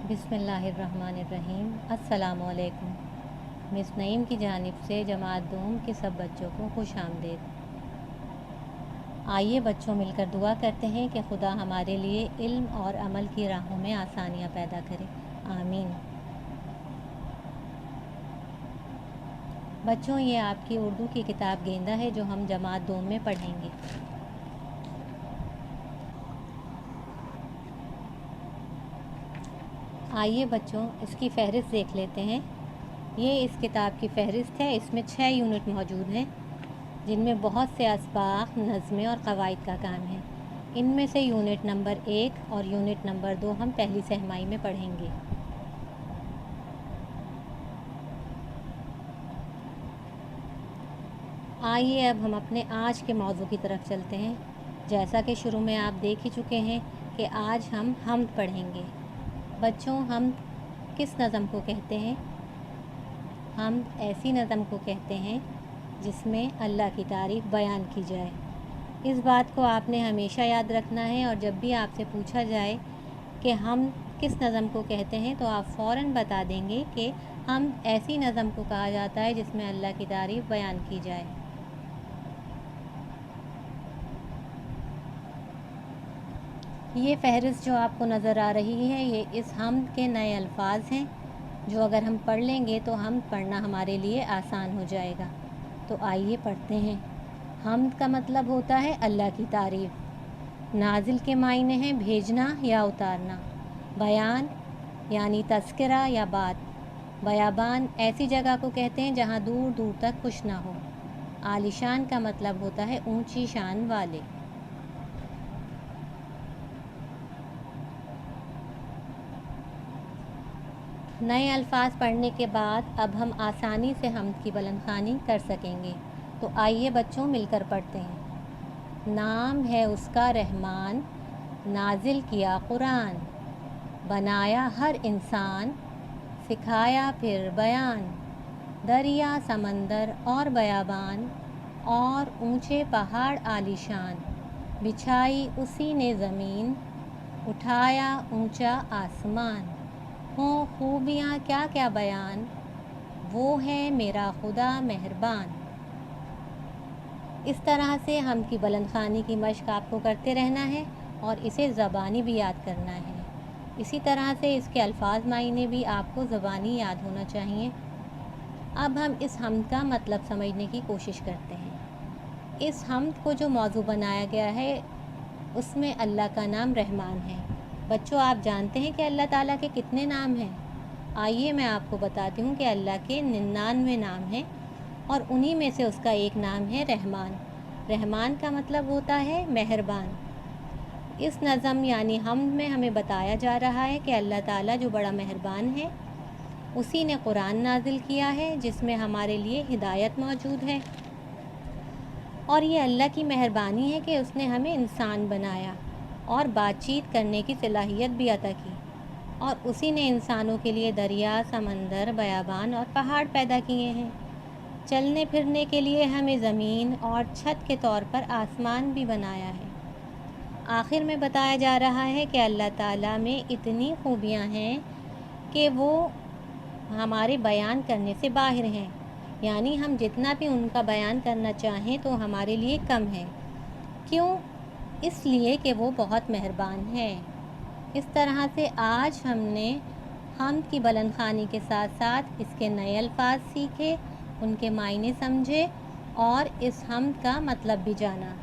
बिस्मिल्लाहिर्रहमानिर्रहीम। अस्सलामुअलैकुम। मिस नईम की जानिब से जमात दोम के सब बच्चों को खुश आमदीद। आइए बच्चों, मिलकर दुआ करते हैं कि खुदा हमारे लिए इल्म और अमल की राहों में आसानियाँ पैदा करे। आमीन। बच्चों, ये आपकी उर्दू की किताब गेंदा है जो हम जमात दोम में पढ़ेंगे। आइए बच्चों, इसकी फ़हरिस्त देख लेते हैं। ये इस किताब की फ़हरिस्त है। इसमें 6 यूनिट मौजूद हैं, जिनमें बहुत से असबाक़, नज़्में और क़वाइद का काम है। इनमें से यूनिट नंबर 1 और यूनिट नंबर 2 हम पहली सहमाई में पढ़ेंगे। आइए अब हम अपने आज के मौजू की तरफ चलते हैं। जैसा कि शुरू में आप देख ही चुके हैं कि आज हम हम्द पढ़ेंगे। बच्चों, हम्द किस नज़म को कहते हैं? हम्द ऐसी नज़म को कहते हैं जिसमें अल्लाह की तारीफ़ बयान की जाए। इस बात को आपने हमेशा याद रखना है, और जब भी आपसे पूछा जाए कि हम किस नज़म को कहते हैं तो आप फ़ौरन बता देंगे कि हम ऐसी नज़म को कहा जाता है जिसमें अल्लाह की तारीफ़ बयान की जाए। ये फ़हरिस्त जो आपको नज़र आ रही है, ये इस हम्द के नए अल्फाज हैं जो अगर हम पढ़ लेंगे तो हम्द पढ़ना हमारे लिए आसान हो जाएगा। तो आइए पढ़ते हैं। हम्द का मतलब होता है अल्लाह की तारीफ़। नाजिल के मायने हैं भेजना या उतारना। बयान यानी तज़किरा या बात। बयाबान ऐसी जगह को कहते हैं जहाँ दूर दूर तक कुछ ना हो। आलिशान का मतलब होता है ऊंची शान वाले। नए अल्फाज पढ़ने के बाद अब हम आसानी से हम्द की बुलंदख्वानी कर सकेंगे। तो आइए बच्चों, मिलकर पढ़ते हैं। नाम है उसका रहमान, नाजिल किया कुरान, बनाया हर इंसान, सिखाया फिर बयान। दरिया समंदर और बयाबान और ऊंचे पहाड़ आलीशान, बिछाई उसी ने ज़मीन, उठाया ऊंचा आसमान। हो खूबियाँ क्या क्या बयान, वो है मेरा खुदा मेहरबान। इस तरह से हम की बुलंदख्वानी की मश्क आपको करते रहना है और इसे ज़बानी भी याद करना है। इसी तरह से इसके अल्फाज मायने भी आपको ज़बानी याद होना चाहिए। अब हम इस हम्द का मतलब समझने की कोशिश करते हैं। इस हम्द को जो मौजू बनाया गया है उसमें अल्लाह का नाम रहमान है। बच्चों, आप जानते हैं कि अल्लाह ताला के कितने नाम हैं? आइए मैं आपको बताती हूँ कि अल्लाह के 99 नाम हैं और उन्हीं में से उसका एक नाम है रहमान। रहमान का मतलब होता है मेहरबान। इस नज़म यानी हम्द में हमें बताया जा रहा है कि अल्लाह ताला जो बड़ा मेहरबान है, उसी ने कुरान नाजिल किया है जिसमें हमारे लिए हिदायत मौजूद है। और ये अल्लाह की मेहरबानी है कि उसने हमें इंसान बनाया और बातचीत करने की सलाहियत भी अता की, और उसी ने इंसानों के लिए दरिया, समंदर, बयाबान और पहाड़ पैदा किए हैं। चलने फिरने के लिए हमें ज़मीन और छत के तौर पर आसमान भी बनाया है। आखिर में बताया जा रहा है कि अल्लाह ताला में इतनी खूबियाँ हैं कि वो हमारे बयान करने से बाहर हैं, यानी हम जितना भी उनका बयान करना चाहें तो हमारे लिए कम है। क्यों? इसलिए कि वो बहुत मेहरबान है। इस तरह से आज हमने हम्द की बुलंदख्वानी के साथ साथ इसके नए अल्फाज सीखे, उनके मायने समझे और इस हम्द का मतलब भी जाना।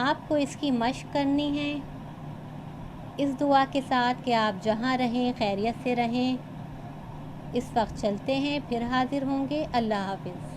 आपको इसकी मश्क करनी है इस दुआ के साथ कि आप जहाँ रहें खैरियत से रहें। इस वक्त चलते हैं, फिर हाजिर होंगे। अल्लाह हाफ़िज़।